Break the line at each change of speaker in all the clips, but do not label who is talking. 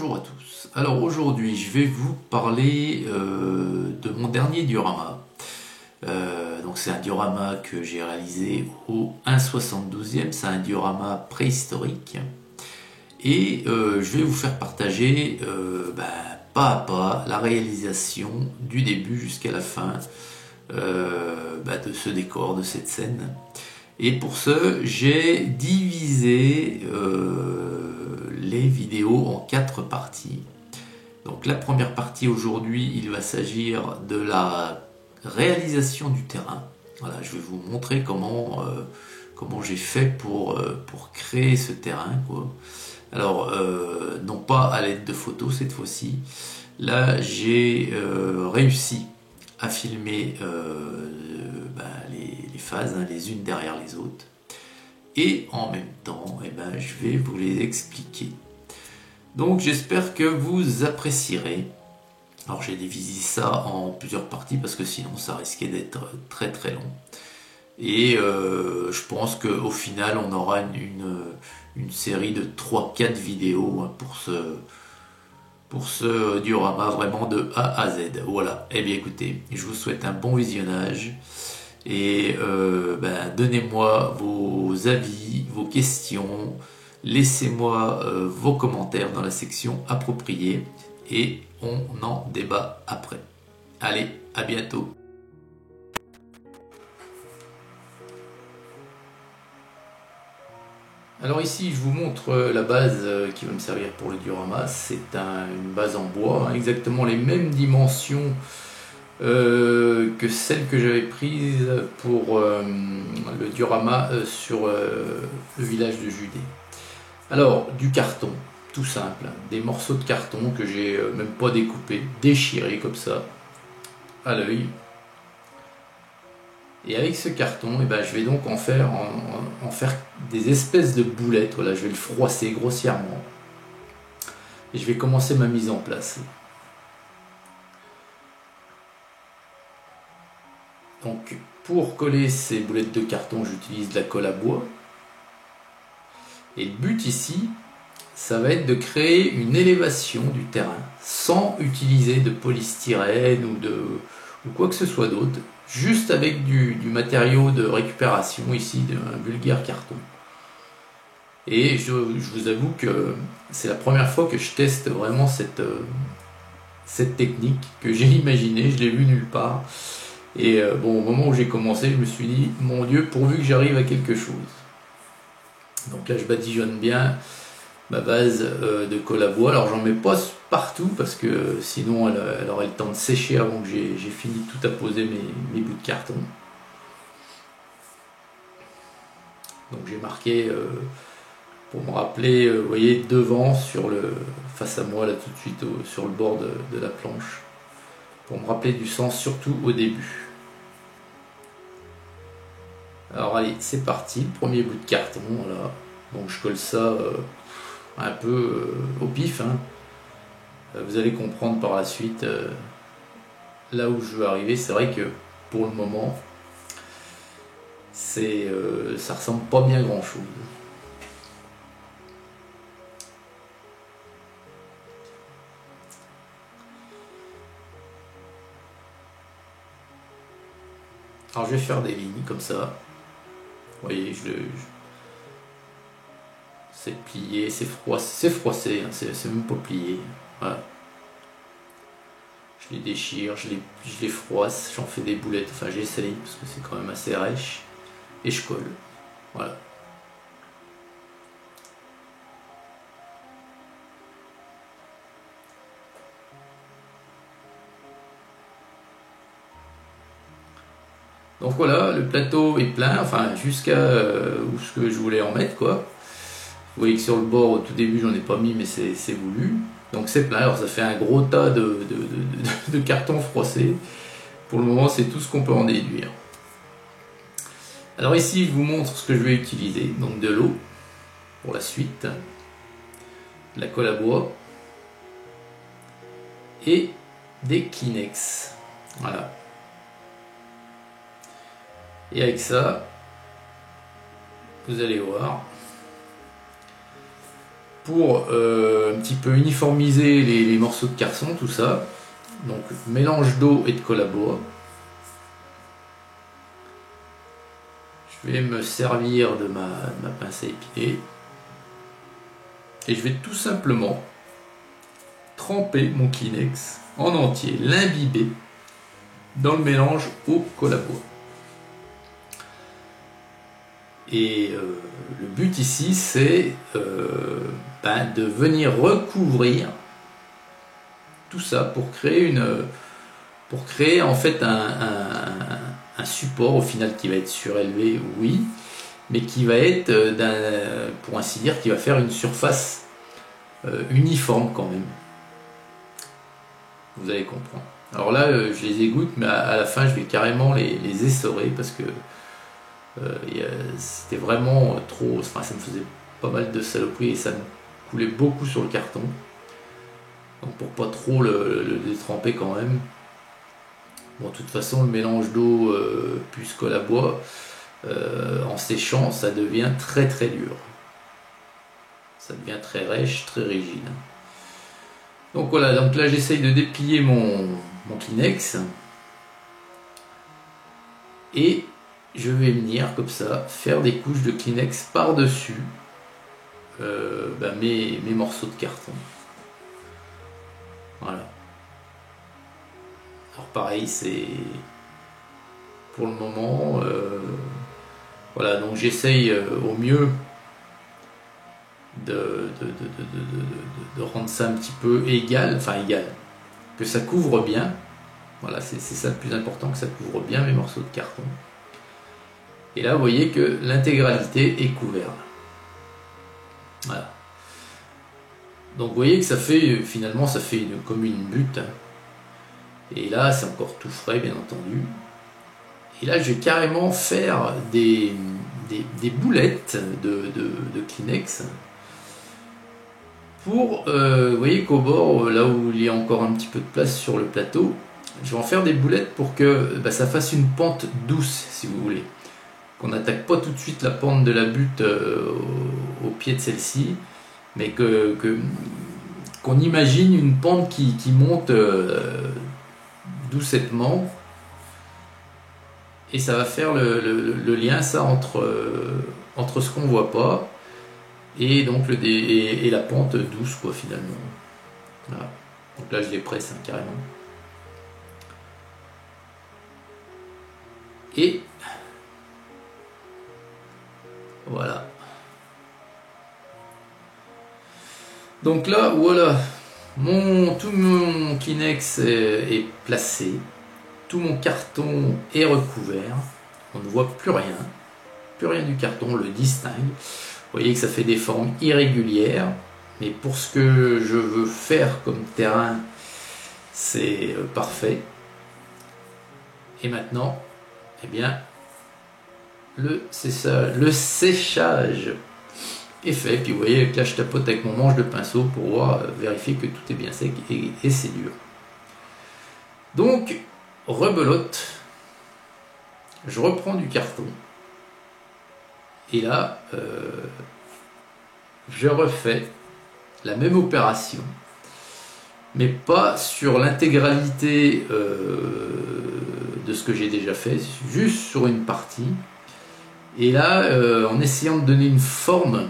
Bonjour à tous. Alors aujourd'hui je vais vous parler de mon dernier diorama. Donc c'est un diorama que j'ai réalisé au 1/72e, c'est un diorama préhistorique. Et je vais vous faire partager pas à pas la réalisation du début jusqu'à la fin de ce décor, de cette scène. Et pour ce, j'ai divisé les vidéos en 4 parties. Donc la première partie aujourd'hui, il va s'agir de la réalisation du terrain. Voilà, je vais vous montrer comment j'ai fait pour créer ce terrain, quoi. Alors, non pas à l'aide de photos cette fois-ci. Là, j'ai réussi à filmer les phases, hein, les unes derrière les autres. Et en même temps, je vais vous les expliquer. Donc j'espère que vous apprécierez. Alors j'ai divisé ça en plusieurs parties parce que sinon ça risquait d'être très très long. Et je pense qu'au final on aura une série de 3-4 vidéos, hein, pour ce diorama vraiment de A à Z. Voilà, et bien écoutez, je vous souhaite un bon visionnage. Et donnez-moi vos avis, vos questions, laissez-moi vos commentaires dans la section appropriée et on en débat après. Allez, à bientôt. Alors ici je vous montre la base qui va me servir pour le diorama. C'est une base en bois, hein, exactement les mêmes dimensions que celle que j'avais prise pour le diorama sur le village de Judée. Alors, du carton, tout simple, hein, des morceaux de carton que j'ai même pas découpés, déchirés comme ça, à l'œil. Et avec ce carton, je vais donc en faire des espèces de boulettes. Voilà, je vais le froisser grossièrement. Et je vais commencer ma mise en place. Donc pour coller ces boulettes de carton, j'utilise de la colle à bois. Et le but ici, ça va être de créer une élévation du terrain sans utiliser de polystyrène ou quoi que ce soit d'autre, juste avec du matériau de récupération ici, d'un vulgaire carton. Et je vous avoue que c'est la première fois que je teste vraiment cette technique que j'ai imaginée, je l'ai vue nulle part. Et au moment où j'ai commencé, je me suis dit, mon Dieu, pourvu que j'arrive à quelque chose. Donc là, je badigeonne bien ma base de colle à bois. Alors, j'en mets pas partout parce que sinon, elle aurait le temps de sécher avant que j'ai fini de tout apposer mes bouts de carton. Donc, j'ai marqué, pour me rappeler, vous voyez, devant, face à moi, là tout de suite, sur le bord de la planche. Pour me rappeler du sens, surtout au début. Alors allez, c'est parti, premier bout de carton, voilà. Donc je colle ça un peu au pif, hein. Vous allez comprendre par la suite là où je veux arriver. C'est vrai que pour le moment, ça ressemble pas bien à grand chose. Alors je vais faire des lignes comme ça. Vous voyez, c'est plié, c'est froissé, hein, c'est même pas plié. Voilà. Je les déchire, je les froisse, j'en fais des boulettes, enfin j'essaye parce que c'est quand même assez rêche. Et je colle. Voilà. Donc voilà, le plateau est plein, enfin jusqu'à où ce que je voulais en mettre, quoi. Vous voyez que sur le bord, au tout début, j'en ai pas mis, mais c'est voulu. Donc c'est plein, alors ça fait un gros tas de carton froissé. Pour le moment, c'est tout ce qu'on peut en déduire. Alors ici, je vous montre ce que je vais utiliser. Donc de l'eau, pour la suite, de la colle à bois, et des Kleenex. Voilà. Et avec ça, vous allez voir, pour un petit peu uniformiser les morceaux de carton, tout ça. Donc mélange d'eau et de colle à bois. Je vais me servir de ma pince à épiler. Et je vais tout simplement tremper mon Kleenex en entier, l'imbiber dans le mélange au colle à bois. Et le but ici, c'est de venir recouvrir tout ça pour créer en fait un support au final qui va être surélevé, oui, mais qui va être pour ainsi dire, qui va faire une surface uniforme quand même. Vous allez comprendre. Alors là, je les égoutte, mais à la fin, je vais carrément les essorer parce que c'était vraiment trop. Enfin, ça me faisait pas mal de saloperies et ça me coulait beaucoup sur le carton. Donc pour pas trop le détremper quand même. Bon, de toute façon, le mélange d'eau plus colle à bois, en séchant, ça devient très très dur. Ça devient très rêche, très rigide. Donc voilà, donc là j'essaye de déplier mon Kleenex. Et je vais venir comme ça faire des couches de Kleenex par-dessus mes morceaux de carton. Voilà. Alors pareil, c'est pour le moment, voilà, donc j'essaye au mieux de rendre ça un petit peu égal, que ça couvre bien. Voilà, c'est ça le plus important, que ça couvre bien mes morceaux de carton. Et là, vous voyez que l'intégralité est couverte. Voilà. Donc vous voyez que ça fait, finalement, ça fait comme une butte. Hein. Et là, c'est encore tout frais, bien entendu. Et là, je vais carrément faire des boulettes de Kleenex. Pour, vous voyez qu'au bord, là où il y a encore un petit peu de place sur le plateau, je vais en faire des boulettes pour que ça fasse une pente douce, si vous voulez. Qu'on n'attaque pas tout de suite la pente de la butte au pied de celle-ci, mais qu'on imagine une pente qui monte doucettement, et ça va faire le lien ça entre ce qu'on voit pas et donc et la pente douce quoi finalement. Voilà. Donc là je les presse carrément. Et voilà. Donc là, voilà, tout mon Kleenex est placé, tout mon carton est recouvert, on ne voit plus rien du carton, on le distingue. Vous voyez que ça fait des formes irrégulières, mais pour ce que je veux faire comme terrain, c'est parfait. Et maintenant, eh bien, le séchage est fait. Puis vous voyez que là je tapote avec mon manche de pinceau pour vérifier que tout est bien sec et c'est dur. Donc, rebelote, je reprends du carton et là je refais la même opération, mais pas sur l'intégralité de ce que j'ai déjà fait, juste sur une partie. Et là, en essayant de donner une forme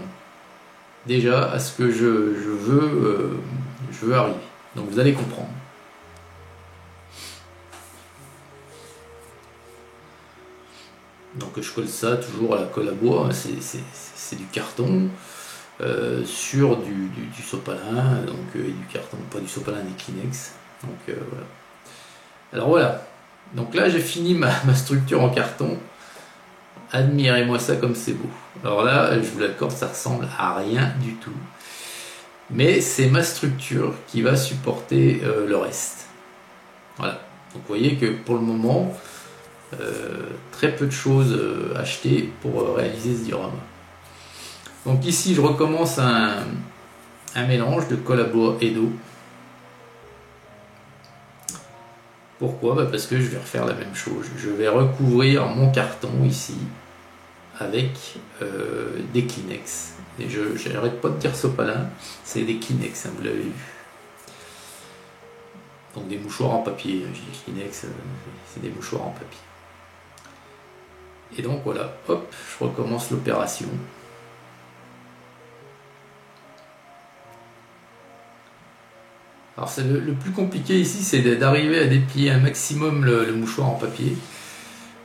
déjà à ce que je veux arriver. Donc vous allez comprendre. Donc je colle ça toujours à la colle à bois, c'est du carton sur du sopalin, donc et du carton, pas du sopalin, des Kleenex. Donc voilà. Alors voilà. Donc là j'ai fini ma structure en carton. Admirez-moi ça comme c'est beau. Alors là, je vous l'accorde, ça ressemble à rien du tout. Mais c'est ma structure qui va supporter le reste. Voilà. Donc vous voyez que pour le moment, très peu de choses achetées pour réaliser ce diorama. Donc ici, je recommence un mélange de colle à bois et d'eau. Pourquoi ? Parce que je vais refaire la même chose. Je vais recouvrir mon carton ici avec des Kleenex. Et je n'arrête pas de dire sopalin, c'est des Kleenex, hein, vous l'avez vu. Donc des mouchoirs en papier, j'ai dit Kleenex, c'est des mouchoirs en papier. Et donc voilà, hop, je recommence l'opération. Alors c'est le plus compliqué ici, c'est d'arriver à déplier un maximum le mouchoir en papier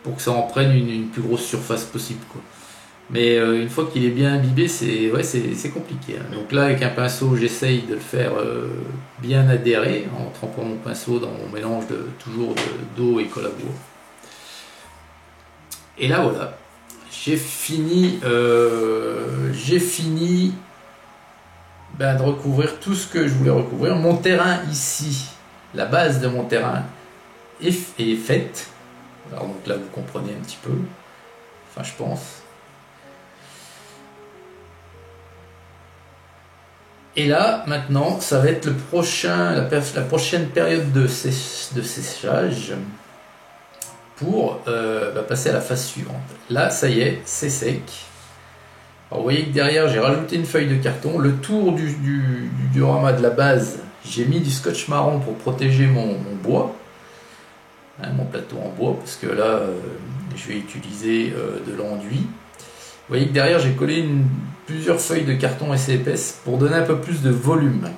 pour que ça en prenne une plus grosse surface possible, quoi. Mais une fois qu'il est bien imbibé, c'est compliqué, hein. Donc là, avec un pinceau, j'essaye de le faire bien adhérer en trempant mon pinceau dans mon mélange toujours d'eau et colle à bois. Et là, voilà, j'ai fini de recouvrir tout ce que je voulais recouvrir. Mon terrain ici, la base de mon terrain est faite. Alors donc là, vous comprenez un petit peu, enfin je pense. Et là, maintenant, ça va être la prochaine période de séchage pour passer à la phase suivante. Là, ça y est, c'est sec. Alors, vous voyez que derrière, j'ai rajouté une feuille de carton. Le tour du diorama de la base, j'ai mis du scotch marron pour protéger mon bois, hein, mon plateau en bois, parce que là, je vais utiliser de l'enduit. Vous voyez que derrière, j'ai collé plusieurs feuilles de carton assez épaisses pour donner un peu plus de volume.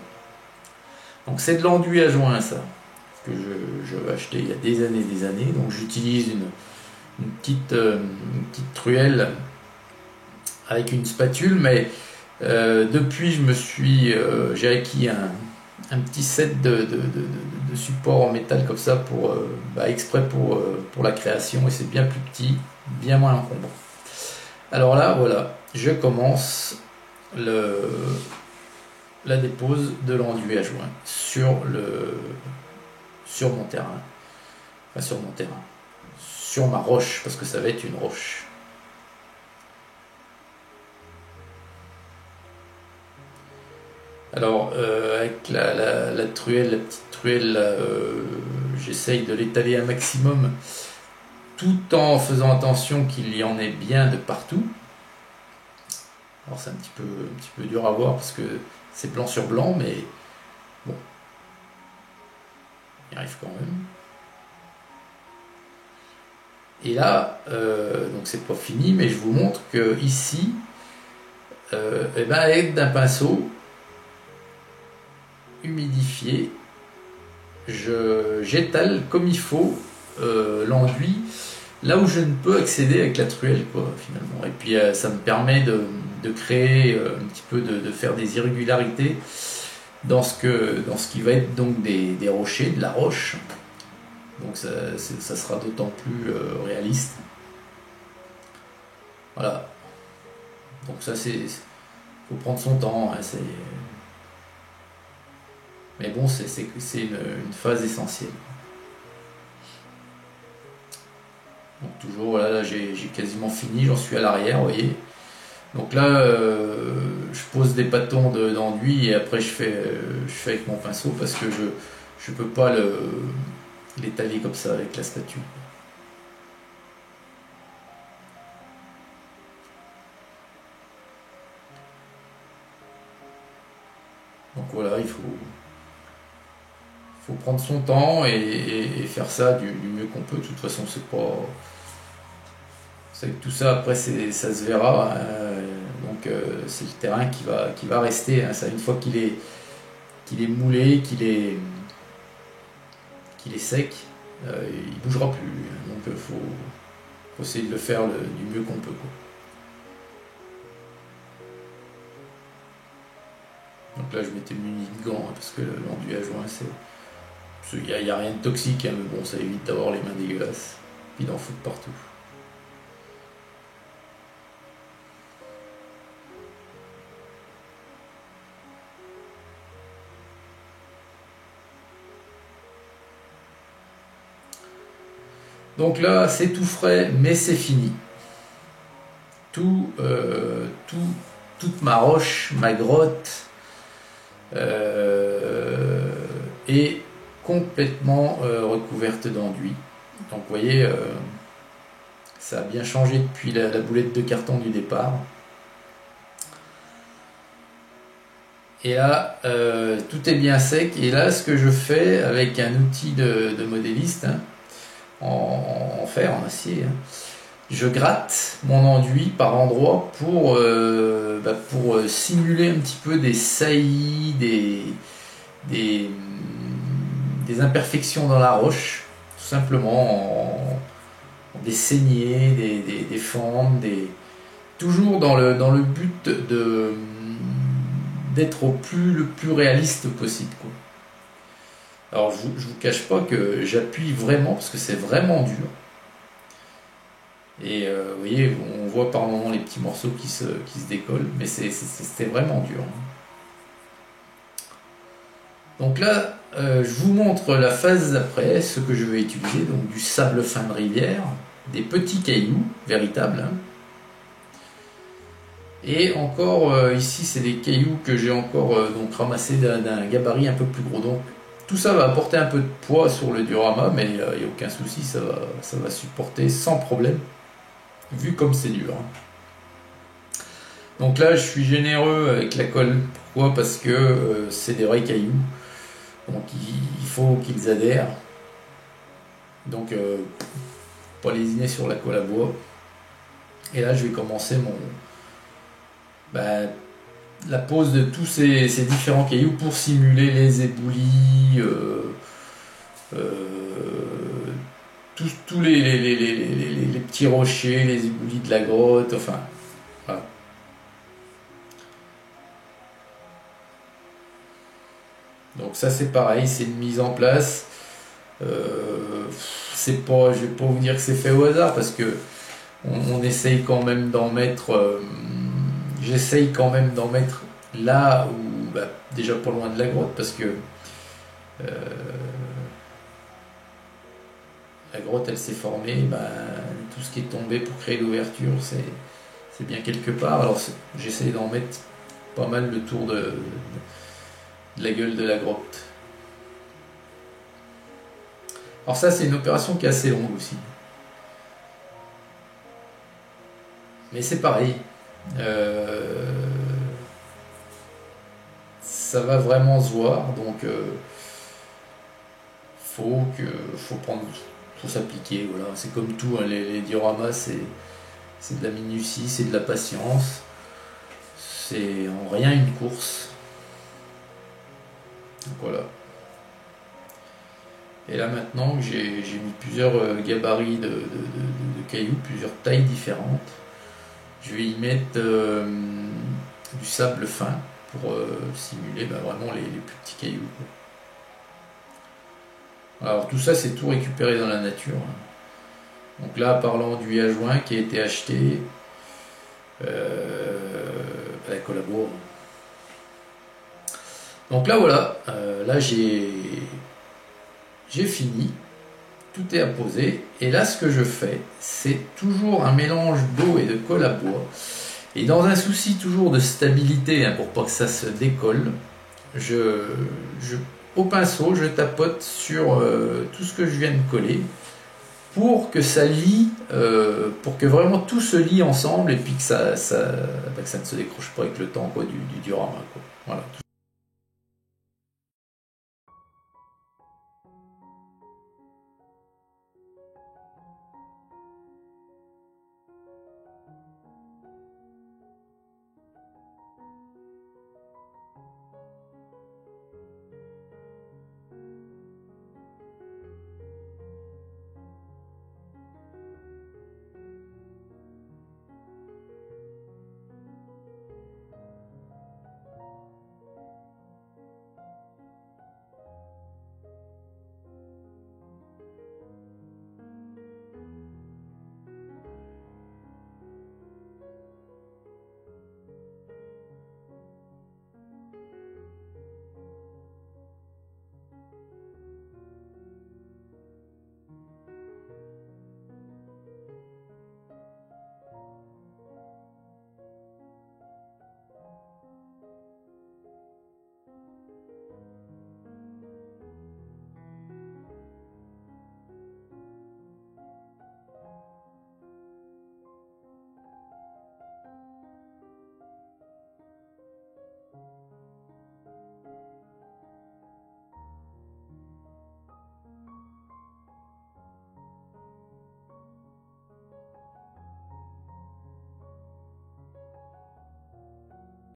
Donc c'est de l'enduit à joint, ça, que je vais acheter il y a des années. Donc j'utilise une petite truelle avec une spatule, mais depuis j'ai acquis un petit set de support en métal comme ça exprès pour la création, et c'est bien plus petit, bien moins encombrant. Alors là, voilà, je commence la dépose de l'enduit à joint sur mon terrain, sur ma roche, parce que ça va être une roche. Alors, avec la petite truelle, j'essaye de l'étaler un maximum, tout en faisant attention qu'il y en ait bien de partout. Alors c'est un petit peu dur à voir parce que c'est blanc sur blanc, mais bon, on y arrive quand même. Et là, donc c'est pas fini, mais je vous montre que ici, à l'aide d'un pinceau humidifié, j'étale comme il faut l'enduit là où je ne peux accéder avec la truelle, quoi, finalement. Et puis ça me permet de créer un petit peu, de faire des irrégularités dans ce qui va être donc des rochers, de la roche. Donc ça sera d'autant plus réaliste. Voilà. Donc ça, faut prendre son temps, hein, mais bon, c'est une phase essentielle. Donc toujours là j'ai quasiment fini, j'en suis à l'arrière, vous voyez. Donc là je pose des bâtons d'enduit et après je fais avec mon pinceau parce que je peux pas l'étaler comme ça avec la spatule. Donc voilà, il faut prendre son temps et faire ça du mieux qu'on peut. De toute façon, tout ça après ça se verra, hein. Donc c'est le terrain qui va rester, hein. Ça, une fois qu'il est moulé, qu'il est sec, il bougera plus. Donc faut essayer de le faire du mieux qu'on peut, quoi. Donc là je m'étais muni de gants, hein, parce que l'enduit à joint, il n'y a rien de toxique, hein, mais bon, ça évite d'avoir les mains dégueulasses puis d'en foutre partout. Donc là, c'est tout frais, mais c'est fini. Toute ma roche, ma grotte est complètement recouverte d'enduit. Donc vous voyez, Ça a bien changé depuis la boulette de carton du départ. Et là, tout est bien sec. Et là, ce que je fais avec un outil de modéliste, hein, en fer, en acier, hein, je gratte mon enduit par endroits pour simuler un petit peu des saillies, des, des imperfections dans la roche, tout simplement des saignées, des fentes, toujours dans le but d'être le plus réaliste possible, quoi. Alors je vous cache pas que j'appuie vraiment parce que c'est vraiment dur. Et vous voyez, on voit par moments les petits morceaux qui se décollent, mais c'était vraiment dur. Donc là, je vous montre la phase d'après, ce que je vais utiliser, donc du sable fin de rivière, des petits cailloux véritables, hein. Et encore, ici, c'est des cailloux que j'ai encore donc ramassés d'un gabarit un peu plus gros. Donc tout ça va apporter un peu de poids sur le diorama, mais il n'y a aucun souci, ça va supporter sans problème, vu comme c'est dur. Donc là, je suis généreux avec la colle. Pourquoi? Parce que c'est des vrais cailloux. Donc il faut qu'ils adhèrent. Donc pas lésiner sur la colle à bois. Et là, je vais commencer la pose de tous ces différents cailloux pour simuler les éboulis, tous les petits rochers, les éboulis de la grotte, enfin voilà. Donc ça c'est pareil, c'est une mise en place. C'est pas, je vais pas vous dire que c'est fait au hasard parce que on essaye quand même d'en mettre. J'essaye quand même d'en mettre là où, déjà pas loin de la grotte parce que la grotte elle s'est formée, tout ce qui est tombé pour créer l'ouverture c'est bien quelque part. Alors j'essaye d'en mettre pas mal le tour de la gueule de la grotte. Alors ça c'est une opération qui est assez longue aussi. Mais c'est pareil. Ça va vraiment se voir, donc faut s'appliquer, voilà. C'est comme tout, hein, les dioramas c'est de la minutie, c'est de la patience, c'est en rien une course. Donc voilà. Et là maintenant que j'ai mis plusieurs gabarits de cailloux, plusieurs tailles différentes, je vais y mettre du sable fin pour simuler vraiment les plus petits cailloux, quoi. Alors tout ça c'est tout récupéré dans la nature, hein. Donc là parlant du à joint qui a été acheté à la colle à bois. Donc là voilà, là j'ai fini, tout est apposé, et là ce que je fais c'est toujours un mélange d'eau et de colle à bois, et dans un souci toujours de stabilité, hein, pour pas que ça se décolle, au pinceau je tapote sur tout ce que je viens de coller pour que ça lie, pour que vraiment tout se lie ensemble et puis que ça ne se décroche pas avec le temps, quoi, du diorama, quoi. Voilà.